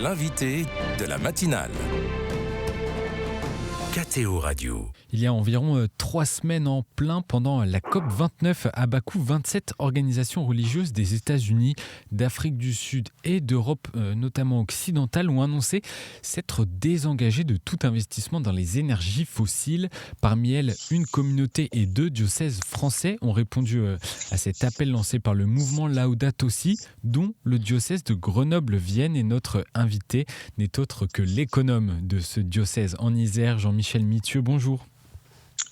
l'invité de la matinale. KTO Radio. Il y a environ 3 semaines en plein, pendant la COP29 à Bakou, 27 organisations religieuses des États-Unis, d'Afrique du Sud et d'Europe, notamment occidentale, ont annoncé s'être désengagées de tout investissement dans les énergies fossiles. Parmi elles, une communauté et 2 diocèses français ont répondu à cet appel lancé par le mouvement Laudato Si, dont le diocèse de Grenoble-Vienne. Et notre invité n'est autre que l'économe de ce diocèse en Isère, Jean-Michel Mithieu. Bonjour.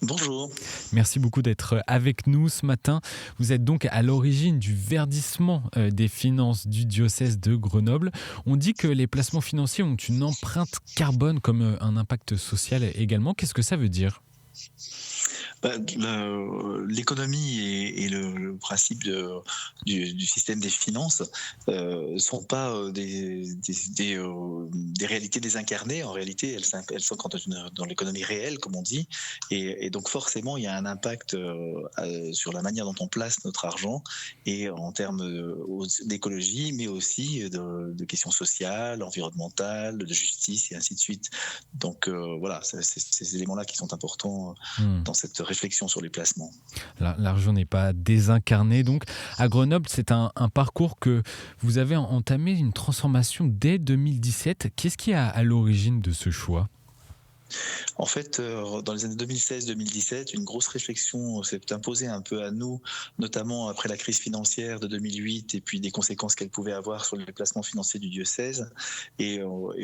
Bonjour. Merci beaucoup d'être avec nous ce matin. Vous êtes donc à l'origine du verdissement des finances du diocèse de Grenoble. On dit que les placements financiers ont une empreinte carbone comme un impact social également. Qu'est-ce que ça veut dire ? L'économie et le principe du système des finances sont pas des réalités désincarnées. En réalité, elles sont dans l'économie réelle, comme on dit, et donc forcément, il y a un impact sur la manière dont on place notre argent et en termes d'écologie, mais aussi de questions sociales, environnementales, de justice et ainsi de suite. Donc voilà, c'est ces éléments-là qui sont importants dans cette réflexion sur les placements. L'argent n'est pas désincarné. Donc, à Grenoble, c'est un parcours que vous avez entamé, une transformation dès 2017. Qu'est-ce qui est à l'origine de ce choix ? En fait, dans les années 2016-2017, une grosse réflexion s'est imposée un peu à nous, notamment après la crise financière de 2008 et puis des conséquences qu'elle pouvait avoir sur les placements financiers du diocèse. Et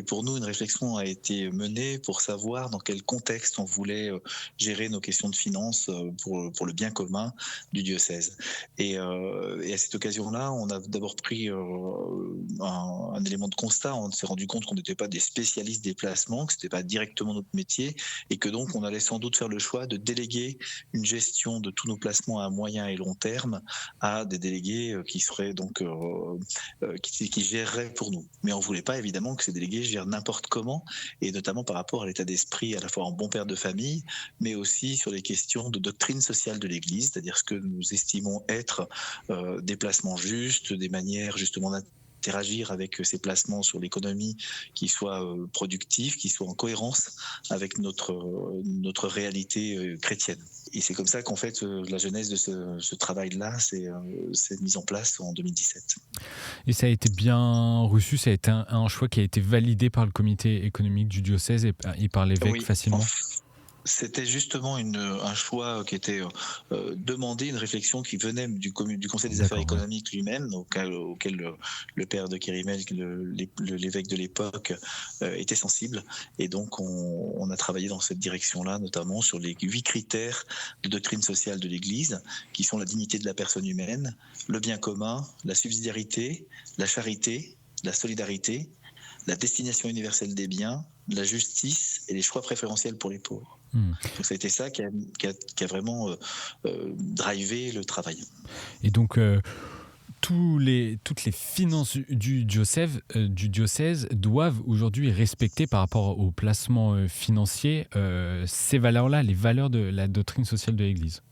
pour nous, une réflexion a été menée pour savoir dans quel contexte on voulait gérer nos questions de finances pour le bien commun du diocèse. Et à cette occasion-là, on a d'abord pris un élément de constat. On s'est rendu compte qu'on n'était pas des spécialistes des placements, que ce n'était pas directement notre métier, et que donc on allait sans doute faire le choix de déléguer une gestion de tous nos placements à moyen et long terme à des délégués qui seraient donc qui géreraient pour nous. Mais on voulait pas évidemment que ces délégués gèrent n'importe comment, et notamment par rapport à l'état d'esprit à la fois en bon père de famille, mais aussi sur les questions de doctrine sociale de l'Église, c'est-à-dire ce que nous estimons être des placements justes, des manières justement interagir avec ces placements sur l'économie qui soient productifs, qui soient en cohérence avec notre réalité chrétienne. Et c'est comme ça qu'en fait la genèse de ce travail-là s'est mise en place en 2017. Et ça a été bien reçu, ça a été un choix qui a été validé par le comité économique du diocèse et par l'évêque facilement. C'était justement un choix qui était demandé, une réflexion qui venait du Conseil des affaires économiques lui-même, auquel le père de Kérimel, l'évêque de l'époque, était sensible. Et donc on a travaillé dans cette direction-là, notamment sur les 8 critères de doctrine sociale de l'Église, qui sont la dignité de la personne humaine, le bien commun, la subsidiarité, la charité, la solidarité, la destination universelle des biens, la justice et les choix préférentiels pour les pauvres. Donc ça a été ça qui a vraiment drivé le travail. Et donc toutes les finances du diocèse doivent aujourd'hui respecter par rapport aux placements financiers ces valeurs-là, les valeurs de la doctrine sociale de l'Église.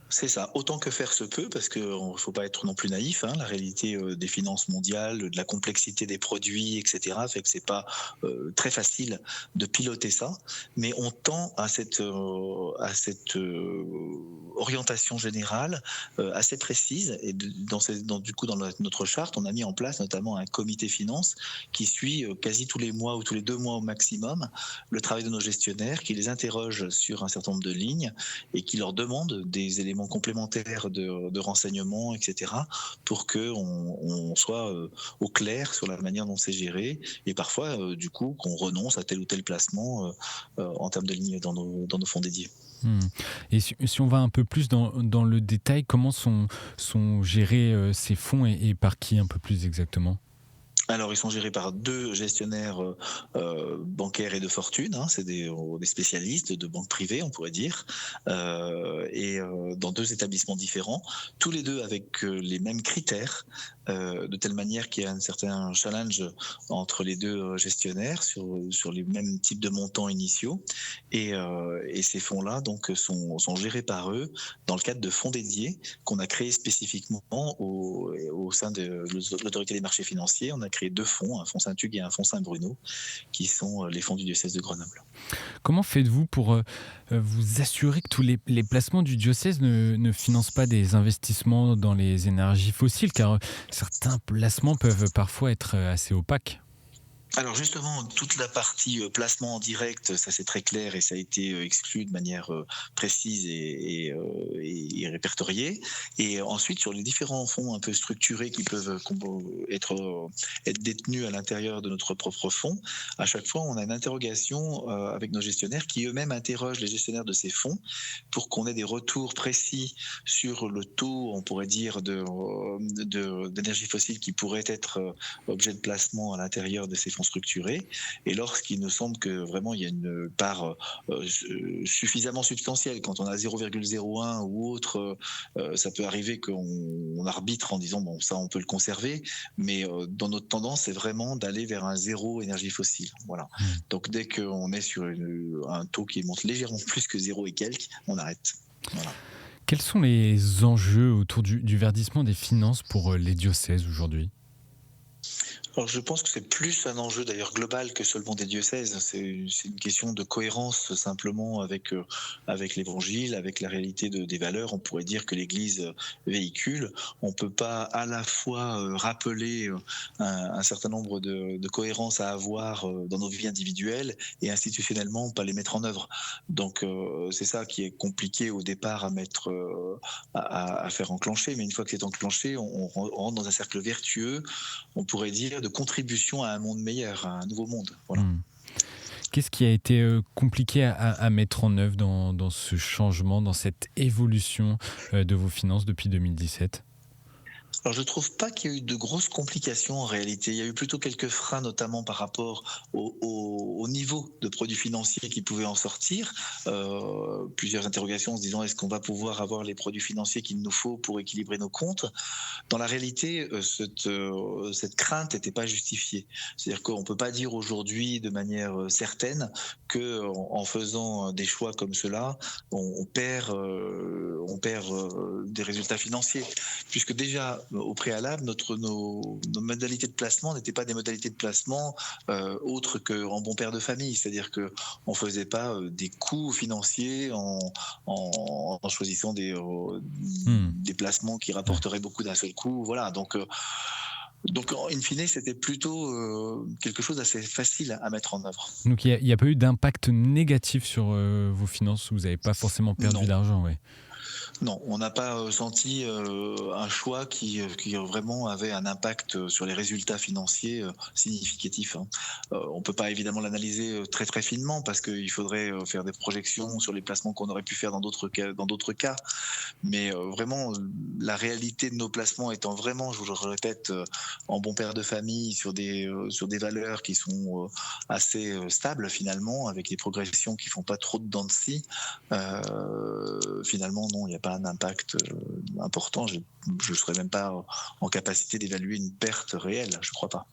C'est ça, autant que faire se peut, parce qu'il ne faut pas être non plus naïf. La réalité des finances mondiales, de la complexité des produits, etc., fait que c'est pas très facile de piloter ça. Mais on tend à cette orientation générale assez précise. Et dans notre charte, on a mis en place notamment un comité finance qui suit quasi tous les mois ou tous les 2 mois au maximum le travail de nos gestionnaires, qui les interroge sur un certain nombre de lignes et qui leur demande des éléments complémentaires de renseignements, etc., pour qu'on soit au clair sur la manière dont c'est géré, et parfois, du coup, qu'on renonce à tel ou tel placement en termes de lignes dans nos fonds dédiés. Et si on va un peu plus dans le détail, comment sont gérés ces fonds et par qui un peu plus exactement ? Alors, ils sont gérés par 2 gestionnaires bancaires et de fortune. C'est des spécialistes de banques privées, on pourrait dire, et dans 2 établissements différents, tous les 2 avec les mêmes critères, de telle manière qu'il y a un certain challenge entre les 2 gestionnaires sur les mêmes types de montants initiaux. Et ces fonds-là donc sont gérés par eux dans le cadre de fonds dédiés qu'on a créés spécifiquement au sein de l'autorité des marchés financiers. On a créé 2 fonds, un fonds Saint-Hugues et un fonds Saint-Bruno, qui sont les fonds du diocèse de Grenoble. Comment faites-vous pour vous assurer que tous les placements du diocèse ne financent pas des investissements dans les énergies fossiles, car certains placements peuvent parfois être assez opaques? Alors justement, toute la partie placement en direct, ça c'est très clair et ça a été exclu de manière précise et répertoriée. Et ensuite, sur les différents fonds un peu structurés qui peuvent être détenus à l'intérieur de notre propre fonds, à chaque fois, on a une interrogation avec nos gestionnaires qui eux-mêmes interrogent les gestionnaires de ces fonds pour qu'on ait des retours précis sur le taux, on pourrait dire, d'énergie fossile qui pourrait être objet de placement à l'intérieur de ces fonds structurés. Et lorsqu'il nous semble que vraiment il y a une part suffisamment substantielle, quand on a 0,01 ou autre, ça peut arriver qu'on arbitre en disant bon, ça on peut le conserver, mais dans notre tendance c'est vraiment d'aller vers un zéro énergie fossile. Voilà. Donc dès qu'on est sur un taux qui monte légèrement plus que 0 et quelques, on arrête. Voilà. Quels sont les enjeux autour du verdissement des finances pour les diocèses aujourd'hui? Alors je pense que c'est plus un enjeu d'ailleurs global que seulement des diocèses. C'est une question de cohérence simplement avec l'Évangile, avec la réalité des valeurs. On pourrait dire que l'Église véhicule. On peut pas à la fois rappeler un certain nombre de cohérences à avoir dans nos vies individuelles et institutionnellement pas les mettre en œuvre. Donc c'est ça qui est compliqué au départ à mettre à faire enclencher. Mais une fois que c'est enclenché, on rentre dans un cercle vertueux. On pourrait dire de contribution à un monde meilleur, à un nouveau monde. Voilà. Qu'est-ce qui a été compliqué à mettre en œuvre dans ce changement, dans cette évolution de vos finances depuis 2017 ? Alors je ne trouve pas qu'il y a eu de grosses complications en réalité. Il y a eu plutôt quelques freins, notamment par rapport au niveau de produits financiers qui pouvaient en sortir. Plusieurs interrogations en se disant est-ce qu'on va pouvoir avoir les produits financiers qu'il nous faut pour équilibrer nos comptes. Dans la réalité, cette crainte n'était pas justifiée. C'est-à-dire qu'on ne peut pas dire aujourd'hui de manière certaine qu'en faisant des choix comme cela, on perd des résultats financiers. Puisque déjà, au préalable, nos modalités de placement n'étaient pas des modalités de placement autres qu'en bon père de famille. C'est-à-dire qu'on ne faisait pas des coûts financiers en choisissant des placements qui rapporteraient beaucoup d'un seul coup. Voilà, donc, in fine, c'était plutôt quelque chose d'assez facile à mettre en œuvre. Donc, il n'y a pas eu d'impact négatif sur vos finances? Vous n'avez pas forcément perdu d'argent, ouais. Non, on n'a pas senti un choix qui vraiment avait un impact sur les résultats financiers significatifs. On ne peut pas évidemment l'analyser très très finement parce qu'il faudrait faire des projections sur les placements qu'on aurait pu faire dans d'autres cas. Mais vraiment, la réalité de nos placements étant vraiment, je vous le répète, en bon père de famille sur des valeurs qui sont assez stables finalement, avec des progressions qui ne font pas trop de dents de scie, finalement non, il n'y a pas un impact important. Je ne serais même pas en capacité d'évaluer une perte réelle, je ne crois pas.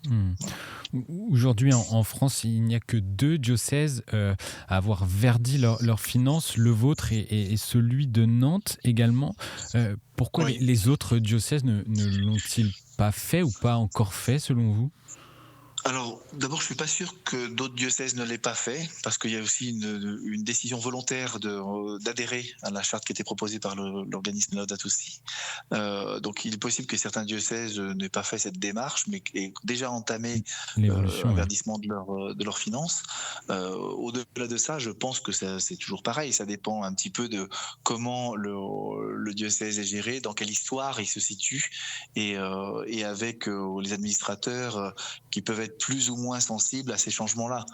Aujourd'hui, en France, il n'y a que 2 diocèses à avoir verdi leurs finances, le vôtre et celui de Nantes également. Pourquoi les autres diocèses ne l'ont-ils pas fait ou pas encore fait, selon vous ? Alors, d'abord, je ne suis pas sûr que d'autres diocèses ne l'aient pas fait, parce qu'il y a aussi une décision volontaire d'adhérer à la charte qui était proposée par l'organisme Laudato Si. Donc, il est possible que certains diocèses n'aient pas fait cette démarche, mais aient déjà entamé un verdissement de leurs finances. Au-delà de ça, je pense que c'est toujours pareil. Ça dépend un petit peu de comment le diocèse est géré, dans quelle histoire il se situe, et avec les administrateurs qui peuvent être plus ou moins sensibles à ces changements-là.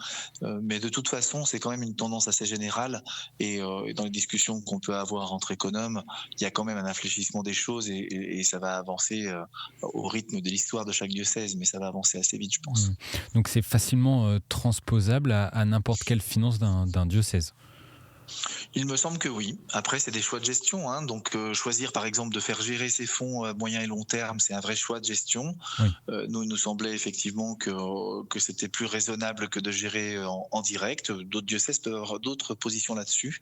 Mais de toute façon, c'est quand même une tendance assez générale et dans les discussions qu'on peut avoir entre économes, il y a quand même un infléchissement des choses et ça va avancer au rythme de l'histoire de chaque diocèse, mais ça va avancer assez vite, je pense. Donc c'est facilement transposable à n'importe quelle finance d'un diocèse. Il me semble que oui. Après, c'est des choix de gestion, hein. Donc, choisir par exemple de faire gérer ces fonds à moyen et long terme, c'est un vrai choix de gestion. Oui. Nous, il nous semblait effectivement que c'était plus raisonnable que de gérer en direct. D'autres diocèses peuvent avoir d'autres positions là-dessus.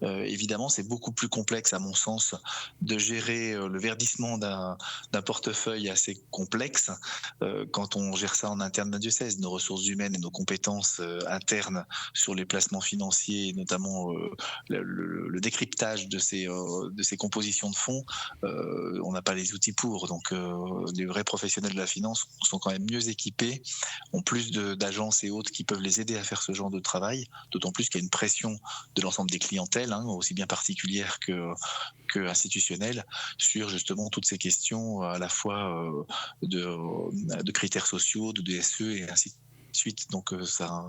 Évidemment, c'est beaucoup plus complexe, à mon sens, de gérer le verdissement d'un portefeuille assez complexe quand on gère ça en interne d'un diocèse. Nos ressources humaines et nos compétences internes sur les placements financiers, et notamment le décryptage de ces compositions de fonds, on n'a pas les outils pour. Donc, les vrais professionnels de la finance sont quand même mieux équipés, ont plus d'agences et autres qui peuvent les aider à faire ce genre de travail, d'autant plus qu'il y a une pression de l'ensemble des clientèles, hein, aussi bien particulières que institutionnelles, sur justement toutes ces questions à la fois de critères sociaux, de DSE et ainsi de suite. Donc ça,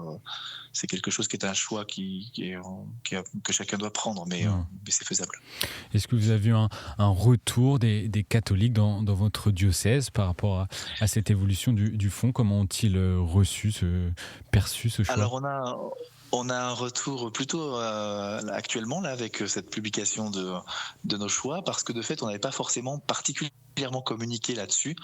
c'est quelque chose qui est un choix que chacun doit prendre, mais c'est faisable. Est-ce que vous avez eu un retour des catholiques dans votre diocèse par rapport à cette évolution du fonds? Comment ont-ils perçu ce choix? Alors on a un retour plutôt actuellement là avec cette publication de nos choix, parce que de fait on n'avait pas forcément particulièrement communiqué là-dessus.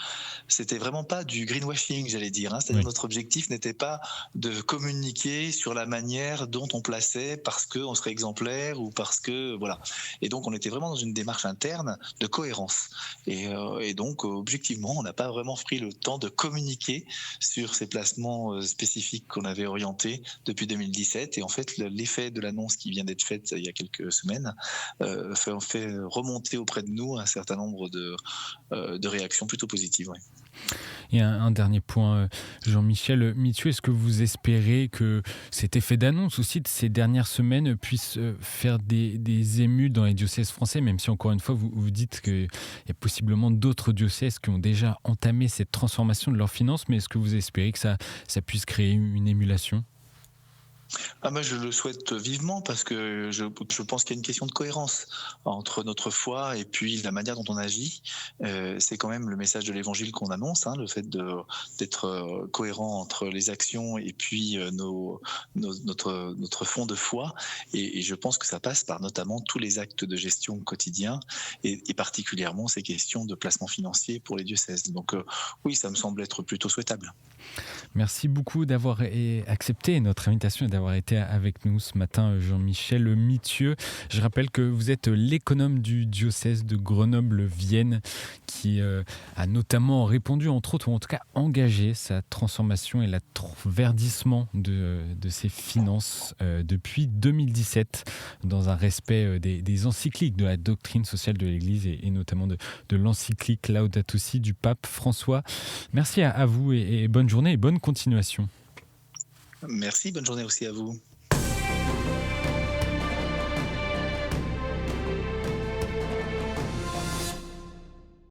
C'était vraiment pas du greenwashing, j'allais dire, hein. C'est-à-dire notre objectif n'était pas de communiquer sur la manière dont on plaçait parce qu'on serait exemplaire ou parce que voilà. Et donc on était vraiment dans une démarche interne de cohérence. Et donc objectivement on n'a pas vraiment pris le temps de communiquer sur ces placements spécifiques qu'on avait orientés depuis 2017. Et en fait l'effet de l'annonce qui vient d'être faite il y a quelques semaines fait remonter auprès de nous un certain nombre de réactions plutôt positives. Ouais. Et un dernier point, Jean-Michel Mithieu, est-ce que vous espérez que cet effet d'annonce aussi de ces dernières semaines puisse faire des émues dans les diocèses français, même si encore une fois vous dites qu'il y a possiblement d'autres diocèses qui ont déjà entamé cette transformation de leurs finances, mais est-ce que vous espérez que ça puisse créer une émulation ? Moi, je le souhaite vivement parce que je pense qu'il y a une question de cohérence entre notre foi et puis la manière dont on agit. C'est quand même le message de l'Évangile qu'on annonce, hein, le fait d'être cohérent entre les actions et puis notre fond de foi. Et je pense que ça passe par notamment tous les actes de gestion quotidiens et particulièrement ces questions de placement financier pour les diocèses. Donc oui, ça me semble être plutôt souhaitable. Merci beaucoup d'avoir accepté notre invitation et d'avoir été avec nous ce matin, Jean-Michel Mithieu. Je rappelle que vous êtes l'économe du diocèse de Grenoble-Vienne qui a notamment répondu, entre autres, ou en tout cas engagé sa transformation et le verdissement de ses finances depuis 2017 dans un respect des encycliques de la doctrine sociale de l'Église et notamment de l'encyclique Laudato Si du pape François. Merci à vous et bonne journée et bonne continuation. Merci, bonne journée aussi à vous.